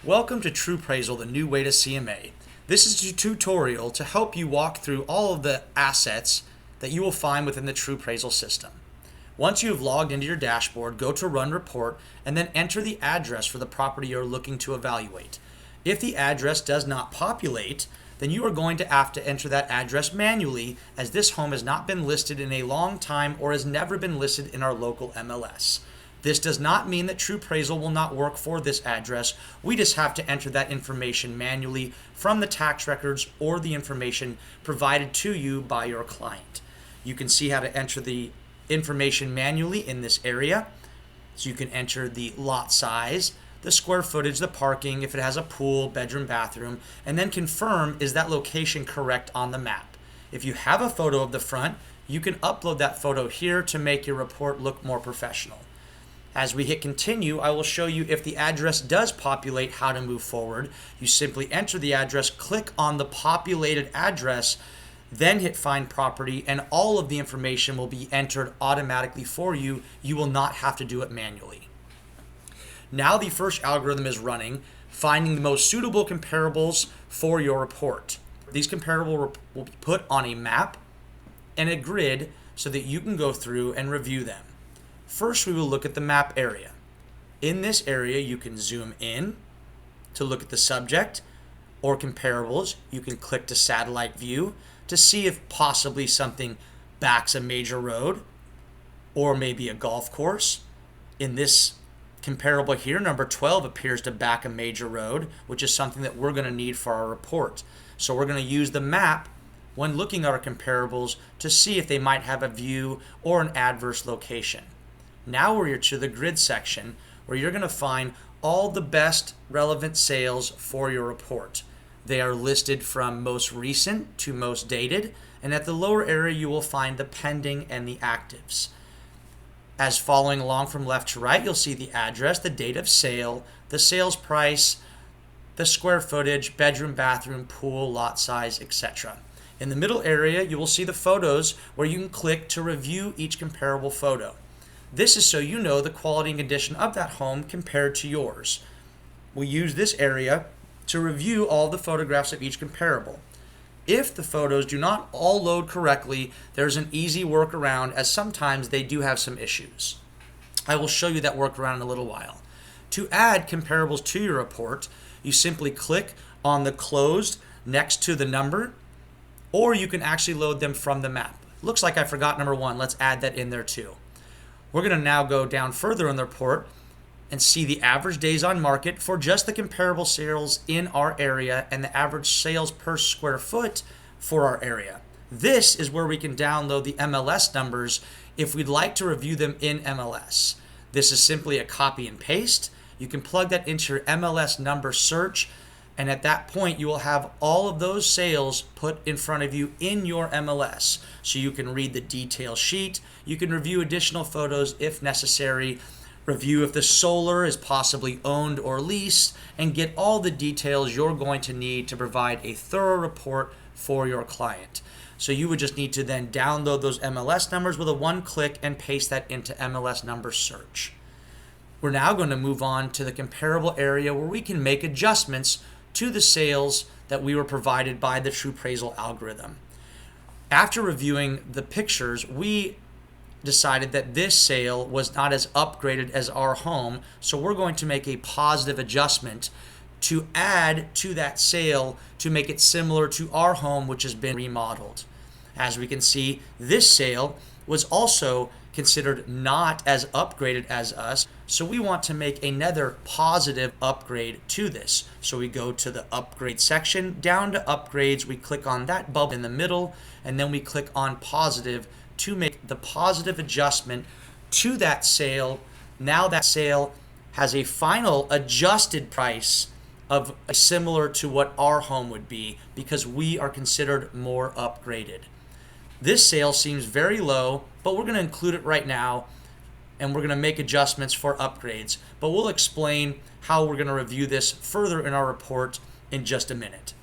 Welcome to Truppraisal, the new way to CMA. This is a tutorial to help you walk through all of the assets that you will find within the Truppraisal system. Once you have logged into your dashboard, go to Run Report and then enter the address for the property you're looking to evaluate. If the address does not populate, then you are going to have to enter that address manually, as this home has not been listed in a long time or has never been listed in our local MLS. This does not mean that Truppraisal will not work for this address. We just have to enter that information manually from the tax records or the information provided to you by your client. You can see how to enter the information manually in this area. So you can enter the lot size, the square footage, the parking, if it has a pool, bedroom, bathroom, and then confirm, is that location correct on the map. If you have a photo of the front, you can upload that photo here to make your report look more professional. As we hit continue, I will show you if the address does populate, how to move forward. You simply enter the address, click on the populated address, then hit find property, and all of the information will be entered automatically for you. You will not have to do it manually. Now the first algorithm is running, finding the most suitable comparables for your report. These comparables will be put on a map and a grid so that you can go through and review them. First, we will look at the map area. In this area, you can zoom in to look at the subject or comparables. You can click to satellite view to see if possibly something backs a major road or maybe a golf course. In this comparable here, number 12 appears to back a major road, which is something that we're going to need for our report. So we're going to use the map when looking at our comparables to see if they might have a view or an adverse location. Now we're to the grid section, where you're going to find all the best relevant sales for your report. They are listed from most recent to most dated, and at the lower area you will find the pending and the actives. As following along from left to right, you'll see the address, the date of sale, the sales price, the square footage, bedroom, bathroom, pool, lot size, etc. In the middle area, you will see the photos where you can click to review each comparable photo. This is so you know the quality and condition of that home compared to yours. We use this area to review all the photographs of each comparable. If the photos do not all load correctly, there's an easy workaround, as sometimes they do have some issues. I will show you that workaround in a little while. To add comparables to your report, you simply click on the closed next to the number, or you can actually load them from the map. Looks like I forgot number 1. Let's add that in there too. We're going to now go down further in the report and see the average days on market for just the comparable sales in our area and the average sales per square foot for our area. This is where we can download the MLS numbers if we'd like to review them in MLS. This is simply a copy and paste. You can plug that into your MLS number search, and at that point you will have all of those sales put in front of you in your MLS. So you can read the detail sheet, you can review additional photos if necessary, review if the solar is possibly owned or leased, and get all the details you're going to need to provide a thorough report for your client. So you would just need to then download those MLS numbers with a one click and paste that into MLS number search. We're now going to move on to the comparable area where we can make adjustments to the sales that we were provided by the Truppraisal algorithm. After reviewing the pictures, we decided that this sale was not as upgraded as our home, so we're going to make a positive adjustment to add to that sale to make it similar to our home, which has been remodeled. As we can see, this sale was also considered not as upgraded as us, so we want to make another positive upgrade to this. So we go to the upgrade section, down to upgrades, we click on that bubble in the middle, and then we click on positive to make the positive adjustment to that sale. Now that sale has a final adjusted price of similar to what our home would be, because we are considered more upgraded. This sale seems very low, but we're going to include it right now, and we're going to make adjustments for upgrades. But we'll explain how we're going to review this further in our report in just a minute.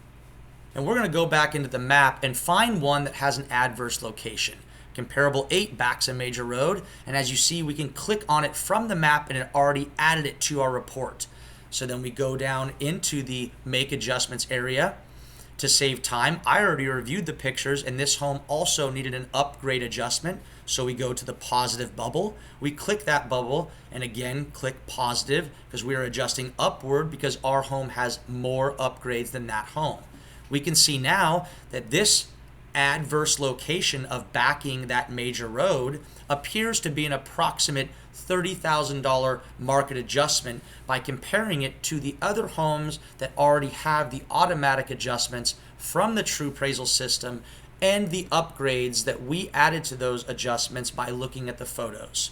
And we're going to go back into the map and find one that has an adverse location. Comparable 8 backs a major road, and as you see, we can click on it from the map and it already added it to our report. So then we go down into the make adjustments area. To save time, I already reviewed the pictures, and this home also needed an upgrade adjustment. So we go to the positive bubble. We click that bubble and again click positive because we are adjusting upward because our home has more upgrades than that home. We can see now that this adverse location of backing that major road appears to be an approximate $30,000 market adjustment by comparing it to the other homes that already have the automatic adjustments from the Truppraisal system and the upgrades that we added to those adjustments by looking at the photos.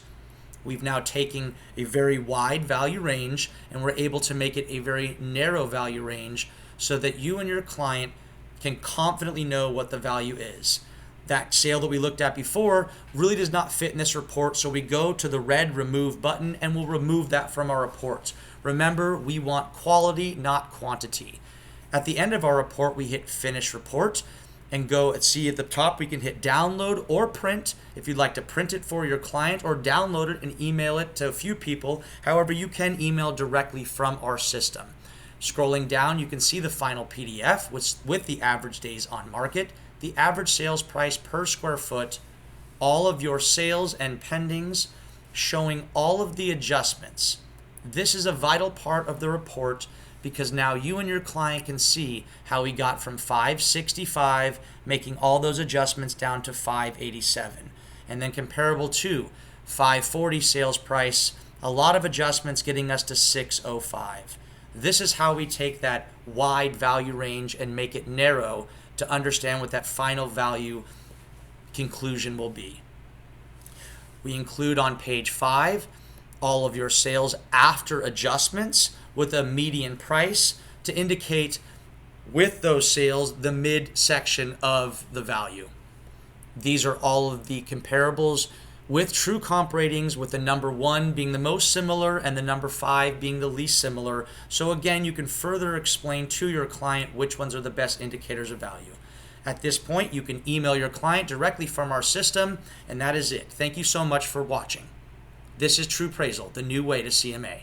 We've now taken a very wide value range and we're able to make it a very narrow value range so that you and your client can confidently know what the value is. That sale that we looked at before really does not fit in this report, so we go to the red remove button and we'll remove that from our report. Remember, we want quality, not quantity. At the end of our report, we hit finish report and go and see at the top we can hit download or print if you'd like to print it for your client or download it and email it to a few people. However, you can email directly from our system. Scrolling down, you can see the final PDF with the average days on market, the average sales price per square foot, all of your sales and pendings, showing all of the adjustments. This is a vital part of the report because now you and your client can see how we got from 565, making all those adjustments down to 587. And then comparable to 540 sales price, a lot of adjustments getting us to 605. This is how we take that wide value range and make it narrow to understand what that final value conclusion will be. We include on page 5 all of your sales after adjustments with a median price to indicate with those sales the midsection of the value. These are all of the comparables with true comp ratings, with the number 1 being the most similar and the number 5 being the least similar. So again, you can further explain to your client which ones are the best indicators of value. At this point, you can email your client directly from our system, and that is it. Thank you so much for watching. This is Truppraisal, the new way to CMA.